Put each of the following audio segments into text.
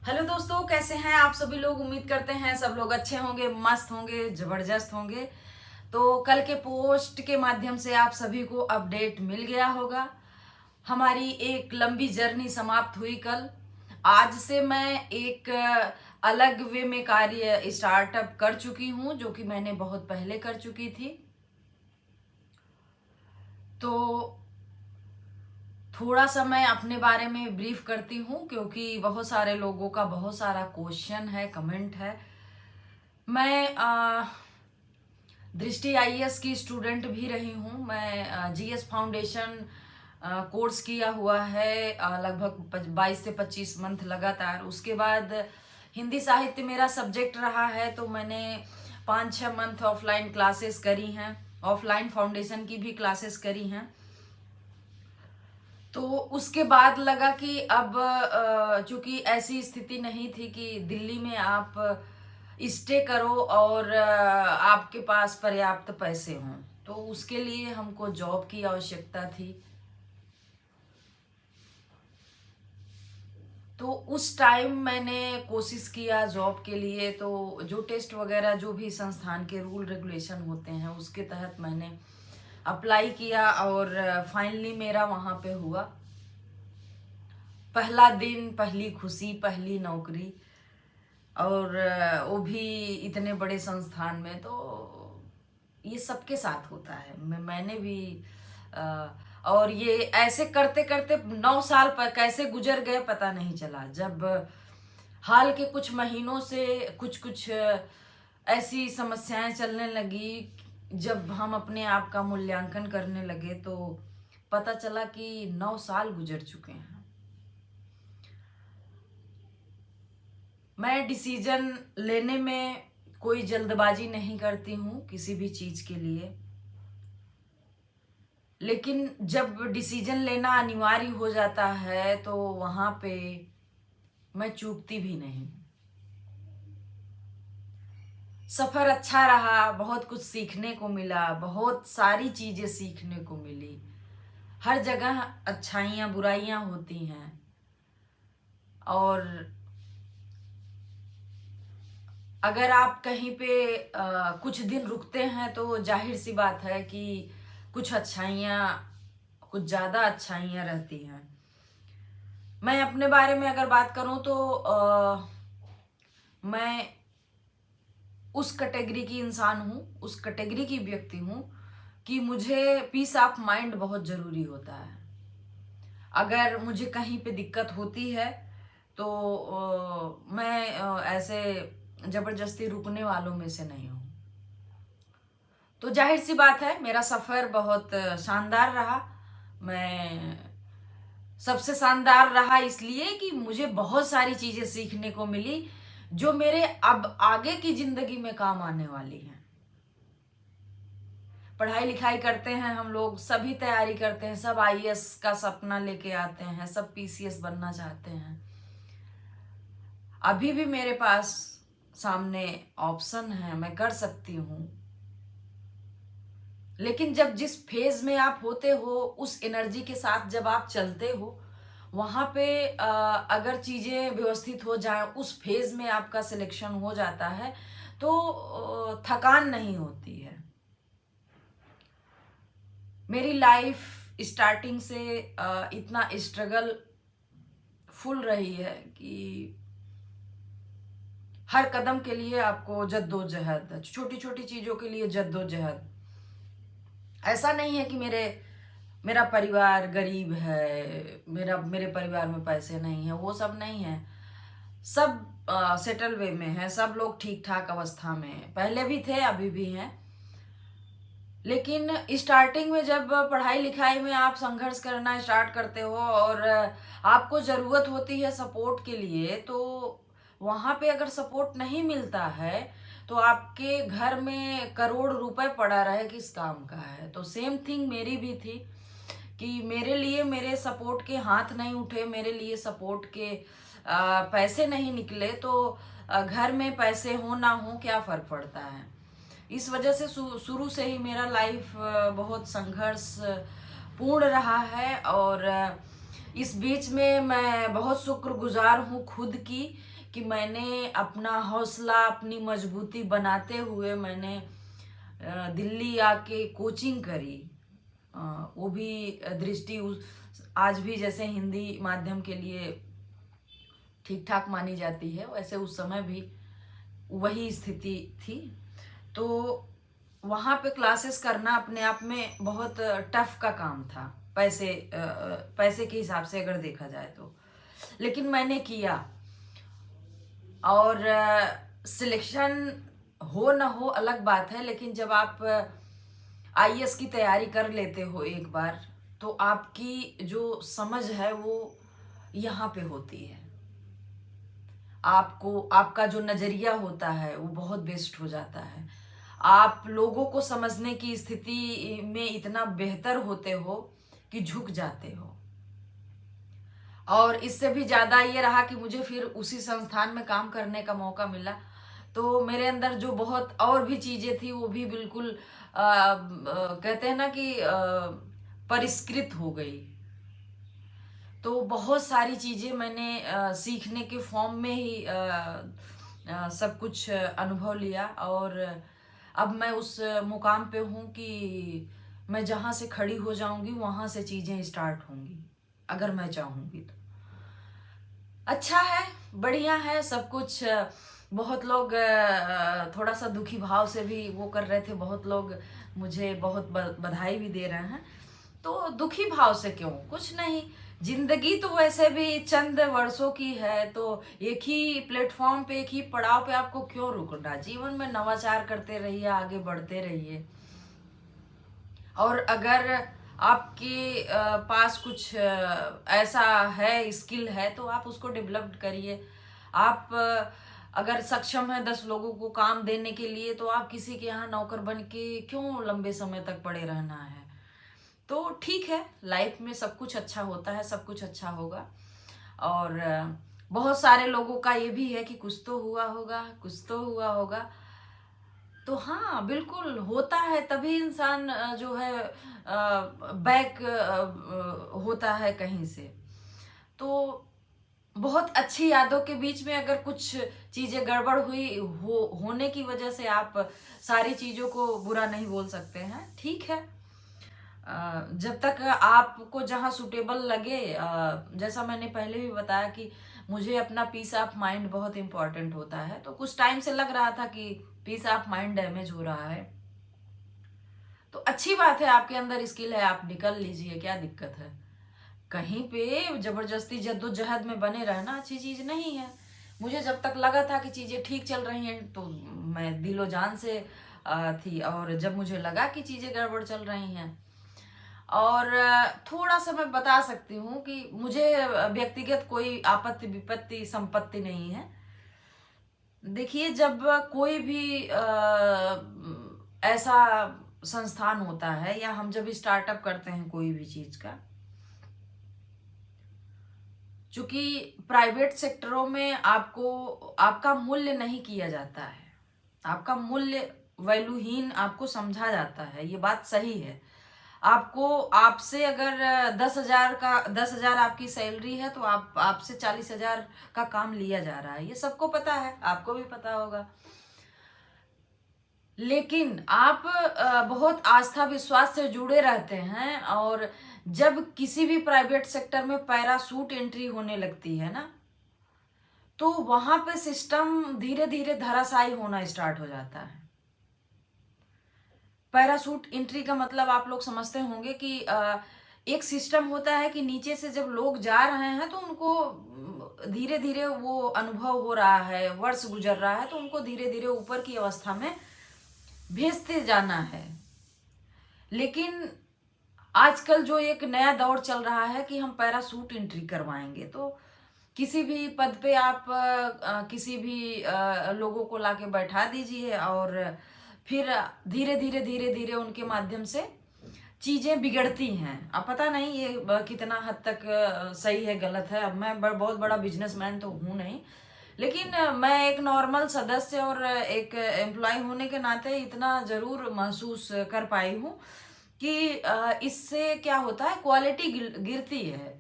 Hello दोस्तों, कैसे हैं आप सभी लोग। उम्मीद करते हैं सब लोग अच्छे होंगे, मस्त होंगे, जबरदस्त होंगे। तो कल के पोस्ट के माध्यम से आप सभी को अपडेट मिल गया होगा। हमारी एक लंबी जर्नी समाप्त हुई कल। आज से मैं एक अलग वे में कार्य स्टार्टअप कर चुकी हूं, जो कि मैंने बहुत पहले कर चुकी थी। तो थोड़ा सा मैं अपने बारे में ब्रीफ करती हूँ, क्योंकि बहुत सारे लोगों का बहुत सारा क्वेश्चन है, कमेंट है। मैं दृष्टि आईएएस की स्टूडेंट भी रही हूँ। मैं जीएस फाउंडेशन कोर्स किया हुआ है लगभग 22 से 25 मंथ लगातार। उसके बाद हिंदी साहित्य मेरा सब्जेक्ट रहा है, तो मैंने 5-6 मंथ ऑफलाइन क्लासेस करी हैं, ऑफलाइन फाउंडेशन की भी क्लासेस करी हैं। तो उसके बाद लगा कि अब चूंकि ऐसी स्थिति नहीं थी कि दिल्ली में आप स्टे करो और आपके पास पर्याप्त पैसे हों, तो उसके लिए हमको जॉब की आवश्यकता थी। तो उस टाइम मैंने कोशिश किया जॉब के लिए। तो जो टेस्ट वगैरह, जो भी संस्थान के रूल रेगुलेशन होते हैं, उसके तहत मैंने अप्लाई किया और फाइनली मेरा वहाँ पे हुआ। पहला दिन, पहली खुशी, पहली नौकरी, और वो भी इतने बड़े संस्थान में। तो ये सबके साथ होता है। मैंने भी अ, और ये ऐसे करते करते 9 साल पर कैसे गुजर गए पता नहीं चला। जब हाल के कुछ महीनों से कुछ कुछ ऐसी समस्याएं चलने लगी, जब हम अपने आप का मूल्यांकन करने लगे, तो पता चला कि 9 साल गुजर चुके हैं। मैं डिसीजन लेने में कोई जल्दबाजी नहीं करती हूँ किसी भी चीज के लिए, लेकिन जब डिसीजन लेना अनिवार्य हो जाता है तो वहां पे मैं चूकती भी नहीं। सफर अच्छा रहा, बहुत कुछ सीखने को मिला, बहुत सारी चीजें सीखने को मिली। हर जगह अच्छाइयाँ बुराइयां होती हैं, और अगर आप कहीं पे कुछ दिन रुकते हैं तो जाहिर सी बात है कि कुछ अच्छाइयाँ, कुछ ज्यादा अच्छाइयाँ रहती हैं। मैं अपने बारे में अगर बात करूं तो मैं उस कैटेगरी की इंसान हूं, उस कैटेगरी की व्यक्ति हूं कि मुझे पीस ऑफ माइंड बहुत जरूरी होता है। अगर मुझे कहीं पे दिक्कत होती है तो मैं ऐसे जबरदस्ती रुकने वालों में से नहीं हूं। तो जाहिर सी बात है, मेरा सफर बहुत शानदार रहा। मैं सबसे शानदार रहा इसलिए कि मुझे बहुत सारी चीजें सीखने को मिली, जो मेरे अब आगे की जिंदगी में काम आने वाली हैं। पढ़ाई लिखाई करते हैं हम लोग, सभी तैयारी करते हैं, सब आईएएस का सपना लेके आते हैं, सब पीसीएस बनना चाहते हैं। अभी भी मेरे पास सामने ऑप्शन है, मैं कर सकती हूँ। लेकिन जब जिस फेज में आप होते हो, उस एनर्जी के साथ जब आप चलते हो, वहां पे अगर चीजें व्यवस्थित हो जाए, उस फेज में आपका सिलेक्शन हो जाता है, तो थकान नहीं होती है। मेरी लाइफ स्टार्टिंग से इतना स्ट्रगल फुल रही है कि हर कदम के लिए आपको जद्दोजहद, छोटी छोटी चीजों के लिए जद्दोजहद। ऐसा नहीं है कि मेरा परिवार गरीब है, मेरे परिवार में पैसे नहीं है, वो सब नहीं है। सब सेटल वे में है, सब लोग ठीक ठाक अवस्था में है, पहले भी थे, अभी भी हैं। लेकिन स्टार्टिंग में जब पढ़ाई लिखाई में आप संघर्ष करना स्टार्ट करते हो और आपको जरूरत होती है सपोर्ट के लिए, तो वहां पे अगर सपोर्ट नहीं मिलता है तो आपके घर में करोड़ रुपए पड़ा रहे, किस काम का है। तो सेम थिंग मेरी भी थी कि मेरे लिए मेरे सपोर्ट के हाथ नहीं उठे, मेरे लिए सपोर्ट के पैसे नहीं निकले, तो घर में पैसे हो ना हो क्या फर्क पड़ता है। इस वजह से शुरू से ही मेरा लाइफ बहुत संघर्ष पूर्ण रहा है। और इस बीच में मैं बहुत शुक्रगुजार हूँ खुद की, कि मैंने अपना हौसला, अपनी मजबूती बनाते हुए मैंने दिल्ली आके कोचिंग करी। वो भी दृष्टि आज भी जैसे हिंदी माध्यम के लिए ठीक ठाक मानी जाती है, वैसे उस समय भी वही स्थिति थी। तो वहाँ पे क्लासेस करना अपने आप में बहुत टफ का काम था, पैसे के हिसाब से अगर देखा जाए तो। लेकिन मैंने किया, और सिलेक्शन हो ना हो अलग बात है, लेकिन जब आप आईएएस की तैयारी कर लेते हो एक बार, तो आपकी जो समझ है वो यहाँ पे होती है। आपको, आपका जो नजरिया होता है वो बहुत बेस्ट हो जाता है। आप लोगों को समझने की स्थिति में इतना बेहतर होते हो कि झुक जाते हो। और इससे भी ज्यादा ये रहा कि मुझे फिर उसी संस्थान में काम करने का मौका मिला, तो मेरे अंदर जो बहुत और भी चीजें थी वो भी बिल्कुल कहते हैं ना कि परिष्कृत हो गई। तो बहुत सारी चीजें मैंने सीखने के फॉर्म में ही सब कुछ अनुभव लिया, और अब मैं उस मुकाम पे हूँ कि मैं जहाँ से खड़ी हो जाऊंगी वहां से चीजें स्टार्ट होंगी, अगर मैं चाहूंगी तो। अच्छा है, बढ़िया है सब कुछ। बहुत लोग थोड़ा सा दुखी भाव से भी वो कर रहे थे, बहुत लोग मुझे बहुत बधाई भी दे रहे हैं। तो दुखी भाव से क्यों, कुछ नहीं, जिंदगी तो वैसे भी चंद वर्षों की है, तो एक ही प्लेटफॉर्म पे, एक ही पड़ाव पे आपको क्यों रुकना। जीवन में नवाचार करते रहिए, आगे बढ़ते रहिए। और अगर आपके पास कुछ ऐसा है, स्किल है, तो आप उसको डेवलप करिए। आप अगर सक्षम है 10 लोगों को काम देने के लिए, तो आप किसी के यहाँ नौकर बन के क्यों लंबे समय तक पड़े रहना है। तो ठीक है, लाइफ में सब कुछ अच्छा होता है, सब कुछ अच्छा होगा। और बहुत सारे लोगों का ये भी है कि कुछ तो हुआ होगा, कुछ तो हुआ होगा। तो हाँ, बिल्कुल होता है, तभी इंसान जो है बैक होता है कहीं से। तो बहुत अच्छी यादों के बीच में अगर कुछ चीजें गड़बड़ हुई होने की वजह से आप सारी चीजों को बुरा नहीं बोल सकते हैं, ठीक है। जब तक आपको जहाँ सुटेबल लगे, जैसा मैंने पहले भी बताया कि मुझे अपना पीस ऑफ माइंड बहुत इंपॉर्टेंट होता है, तो कुछ टाइम से लग रहा था कि पीस ऑफ माइंड डैमेज हो रहा है। तो अच्छी बात है, आपके अंदर स्किल है, आप निकल लीजिए, क्या दिक्कत है। कहीं पे जबरदस्ती जद्दोजहद में बने रहना अच्छी चीज नहीं है। मुझे जब तक लगा था कि चीजें ठीक चल रही हैं तो मैं दिलो जान से थी, और जब मुझे लगा कि चीजें गड़बड़ चल रही हैं, और थोड़ा सा मैं बता सकती हूँ कि मुझे व्यक्तिगत कोई आपत्ति विपत्ति संपत्ति नहीं है। देखिए, जब कोई भी ऐसा संस्थान होता है, या हम जब स्टार्टअप करते हैं कोई भी चीज का, चूंकि प्राइवेट सेक्टरों में आपको आपका मूल्य नहीं किया जाता है, आपका मूल्य वैल्यूहीन आपको समझा जाता है, ये बात सही है। आपको, आपसे अगर 10,000 आपकी सैलरी है, तो आपसे 40,000 का काम लिया जा रहा है, ये सबको पता है, आपको भी पता होगा। लेकिन आप बहुत आस्था विश्वास से जुड़े रहते हैं, और जब किसी भी प्राइवेट सेक्टर में पैरासूट एंट्री होने लगती है ना, तो वहां पे सिस्टम धीरे धीरे धराशायी होना स्टार्ट हो जाता है। पैरासूट एंट्री का मतलब आप लोग समझते होंगे कि एक सिस्टम होता है कि नीचे से जब लोग जा रहे हैं तो उनको धीरे धीरे वो अनुभव हो रहा है, वर्ष गुजर रहा है, तो उनको धीरे धीरे ऊपर की अवस्था में भेजते जाना है। लेकिन आजकल जो एक नया दौर चल रहा है कि हम पैरासूट एंट्री करवाएंगे, तो किसी भी पद पे आप किसी भी लोगों को लाके बैठा दीजिए, और फिर धीरे धीरे उनके माध्यम से चीजें बिगड़ती हैं। अब पता नहीं ये कितना हद तक सही है गलत है, अब मैं बहुत बड़ा बिजनेसमैन तो हूं नहीं, लेकिन मैं एक नॉर्मल सदस्य और एक एम्प्लॉय होने के नाते इतना जरूर महसूस कर पाई हूँ कि इससे क्या होता है, क्वालिटी गिरती है।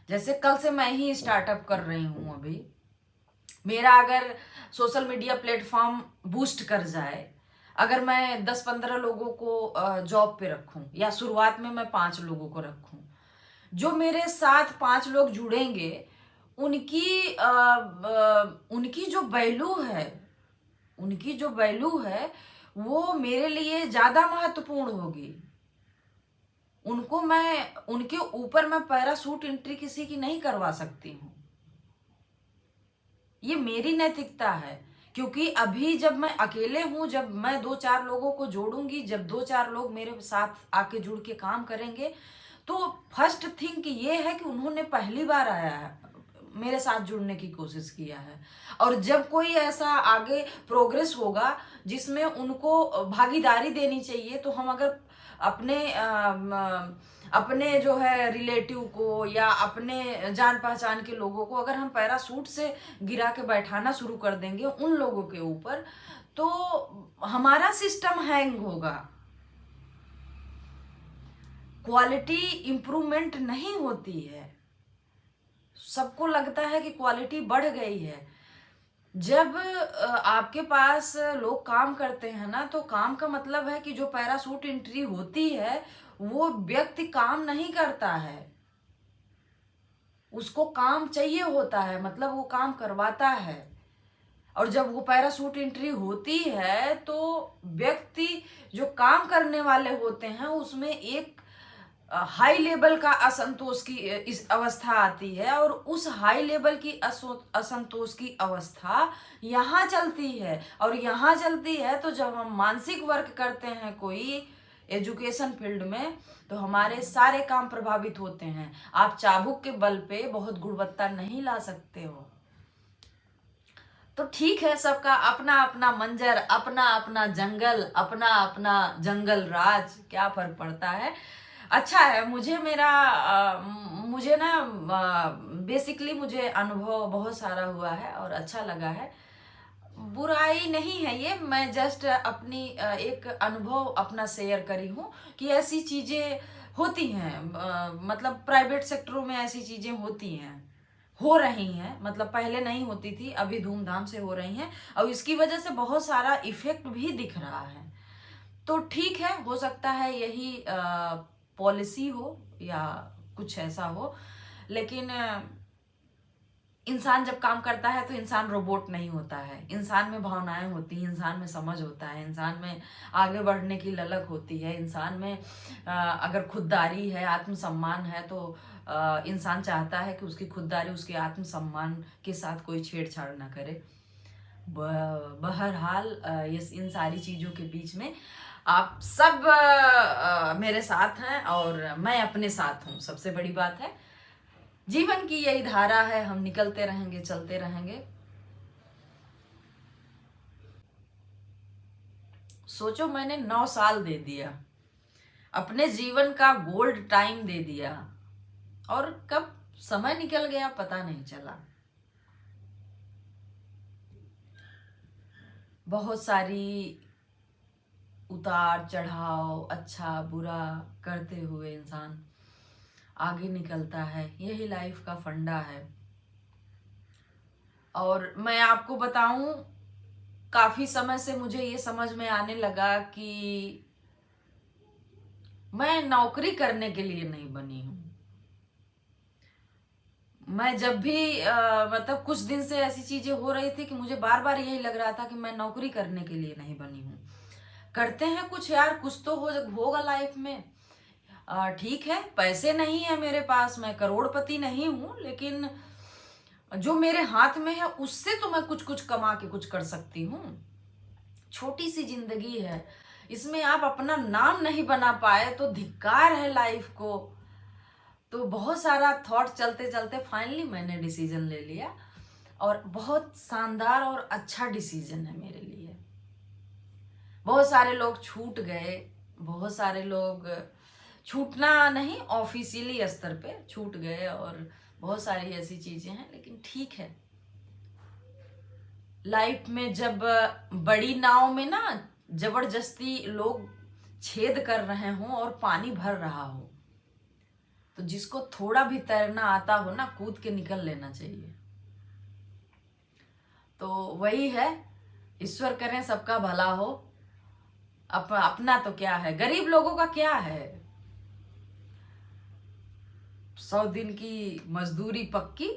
जैसे कल से मैं ही स्टार्टअप कर रही हूँ अभी, मेरा अगर सोशल मीडिया प्लेटफॉर्म बूस्ट कर जाए, अगर मैं 10-15 लोगों को जॉब पे रखूं, या शुरुआत में मैं 5 लोगों को रखूं, जो मेरे साथ 5 लोग जुड़ेंगे, उनकी जो वैल्यू है, वो मेरे लिए ज्यादा महत्वपूर्ण होगी। उनके ऊपर मैं पैराशूट एंट्री किसी की नहीं करवा सकती हूँ। ये मेरी नैतिकता है, क्योंकि अभी जब मैं अकेले हूं, जब मैं 2-4 लोगों को जोड़ूंगी, जब 2-4 लोग मेरे साथ आके जुड़ के काम करेंगे, तो फर्स्ट थिंग ये है कि उन्होंने पहली बार आया है, मेरे साथ जुड़ने की कोशिश किया है। और जब कोई ऐसा आगे प्रोग्रेस होगा जिसमें उनको भागीदारी देनी चाहिए, तो हम अगर अपने जो है रिलेटिव को या अपने जान पहचान के लोगों को अगर हम पैरासूट से गिरा के बैठाना शुरू कर देंगे उन लोगों के ऊपर, तो हमारा सिस्टम हैंग होगा, क्वालिटी इंप्रूवमेंट नहीं होती है। सबको लगता है कि क्वालिटी बढ़ गई है। जब आपके पास लोग काम करते हैं ना, तो काम का मतलब है कि जो पैरासूट एंट्री होती है वो व्यक्ति काम नहीं करता है, उसको काम चाहिए होता है, मतलब वो काम करवाता है। और जब वो पैरासूट एंट्री होती है तो व्यक्ति जो काम करने वाले होते हैं उसमें एक हाई लेवल का असंतोष की इस अवस्था आती है, और उस हाई लेवल की असंतोष की अवस्था यहाँ चलती है। और यहाँ चलती है तो जब हम मानसिक वर्क करते हैं कोई एजुकेशन फील्ड में, तो हमारे सारे काम प्रभावित होते हैं। आप चाबुक के बल पे बहुत गुणवत्ता नहीं ला सकते हो। तो ठीक है, सबका अपना अपना मंजर, अपना अपना जंगल, अपना अपना जंगल राज, क्या फर्क पड़ता है। अच्छा है, मुझे ना बेसिकली मुझे अनुभव बहुत सारा हुआ है और अच्छा लगा है। बुराई नहीं है ये, मैं जस्ट अपनी एक अनुभव अपना शेयर करी हूँ कि ऐसी चीजें होती हैं, मतलब प्राइवेट सेक्टरों में ऐसी चीजें होती हैं, हो रही हैं, मतलब पहले नहीं होती थी, अभी धूमधाम से हो रही हैं, और इसकी वजह से बहुत सारा इफेक्ट भी दिख रहा है। तो ठीक है, हो सकता है यही पॉलिसी हो या कुछ ऐसा हो, लेकिन इंसान जब काम करता है तो इंसान रोबोट नहीं होता है। इंसान में भावनाएं होती हैं, इंसान में समझ होता है, इंसान में आगे बढ़ने की ललक होती है, इंसान में अगर खुददारी है, आत्मसम्मान है, तो इंसान चाहता है कि उसकी खुददारी, उसके आत्मसम्मान के साथ कोई छेड़छाड़ ना करे। बहरहाल ये इन सारी चीज़ों के बीच में आप सब मेरे साथ हैं और मैं अपने साथ हूँ, सबसे बड़ी बात है। जीवन की यही धारा है, हम निकलते रहेंगे, चलते रहेंगे। सोचो, मैंने 9 साल दे दिया, अपने जीवन का गोल्ड टाइम दे दिया, और कब समय निकल गया पता नहीं चला। बहुत सारी उतार चढ़ाव, अच्छा बुरा करते हुए इंसान आगे निकलता है, यही लाइफ का फंडा है। और मैं आपको बताऊं, काफी समय से मुझे ये समझ में आने लगा कि मैं नौकरी करने के लिए नहीं बनी हूं। मैं जब भी मतलब कुछ दिन से ऐसी चीजें हो रही थी कि मुझे बार बार यही लग रहा था कि मैं नौकरी करने के लिए नहीं बनी हूं। करते हैं कुछ यार, कुछ तो होगा लाइफ में। ठीक है, पैसे नहीं है मेरे पास, मैं करोड़पति नहीं हूं, लेकिन जो मेरे हाथ में है उससे तो मैं कुछ कुछ कमा के कुछ कर सकती हूँ। छोटी सी जिंदगी है, इसमें आप अपना नाम नहीं बना पाए तो धिक्कार है लाइफ को। तो बहुत सारा थॉट चलते चलते फाइनली मैंने डिसीजन ले लिया, और बहुत शानदार और अच्छा डिसीजन है मेरे लिए। बहुत सारे लोग छूट गए, बहुत सारे लोग छूटना नहीं, ऑफिशियली स्तर पे छूट गए, और बहुत सारी ऐसी चीजें हैं, लेकिन ठीक है। लाइफ में जब बड़ी नाव में ना जबरदस्ती लोग छेद कर रहे हों और पानी भर रहा हो, तो जिसको थोड़ा भी तैरना आता हो ना, कूद के निकल लेना चाहिए। तो वही है, ईश्वर करें सबका भला हो। अपना तो क्या है, गरीब लोगों का क्या है, 100 दिन की मजदूरी पक्की,